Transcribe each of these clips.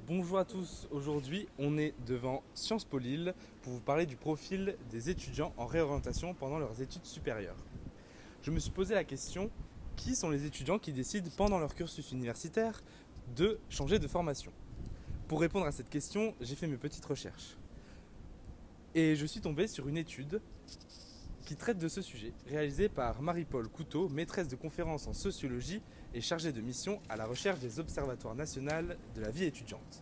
Bonjour à tous, aujourd'hui on est devant Sciences Po Lille pour vous parler du profil des étudiants en réorientation pendant leurs études supérieures. Je me suis posé la question, qui sont les étudiants qui décident pendant leur cursus universitaire de changer de formation? Pour répondre à cette question, j'ai fait mes petites recherches. Et je suis tombé sur une étude qui traite de ce sujet, réalisée par Marie-Paule Couteau, maîtresse de conférences en sociologie et chargée de mission à la recherche des observatoires nationaux de la vie étudiante.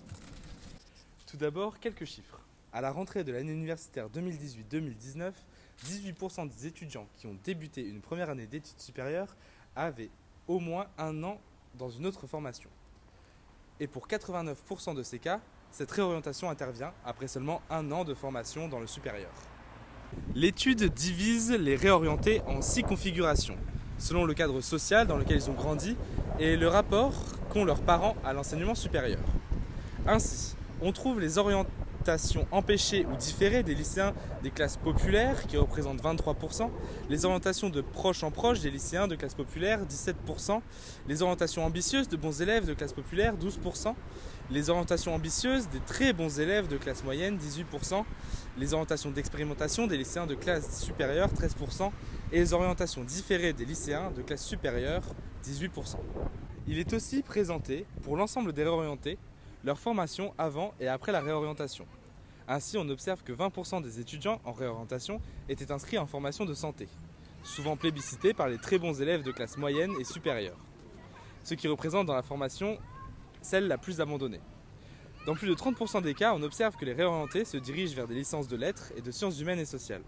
Tout d'abord, quelques chiffres. À la rentrée de l'année universitaire 2018-2019, 18% des étudiants qui ont débuté une première année d'études supérieures avaient au moins un an dans une autre formation. Et pour 89% de ces cas, cette réorientation intervient après seulement un an de formation dans le supérieur. L'étude divise les réorientés en 6 configurations, selon le cadre social dans lequel ils ont grandi et le rapport qu'ont leurs parents à l'enseignement supérieur. Ainsi, on trouve les orientations empêchées ou différées des lycéens des classes populaires qui représentent 23%, les orientations de proche en proche des lycéens de classes populaires 17%, les orientations ambitieuses de bons élèves de classes populaires 12%, les orientations ambitieuses des très bons élèves de classe moyenne 18%, les orientations d'expérimentation des lycéens de classe supérieure 13% et les orientations différées des lycéens de classe supérieure 18%. Il est aussi présenté pour l'ensemble des réorientés leur formation avant et après la réorientation. Ainsi, on observe que 20% des étudiants en réorientation étaient inscrits en formation de santé, souvent plébiscités par les très bons élèves de classe moyenne et supérieure, ce qui représente dans la formation celle la plus abandonnée. Dans plus de 30% des cas, on observe que les réorientés se dirigent vers des licences de lettres et de sciences humaines et sociales,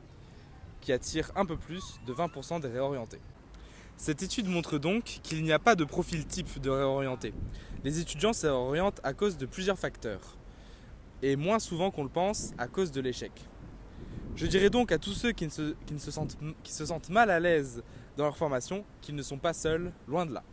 qui attirent un peu plus de 20% des réorientés. Cette étude montre donc qu'il n'y a pas de profil type de réorienté. Les étudiants se réorientent à cause de plusieurs facteurs, et moins souvent qu'on le pense à cause de l'échec. Je dirais donc à tous ceux qui se sentent mal à l'aise dans leur formation qu'ils ne sont pas seuls, loin de là.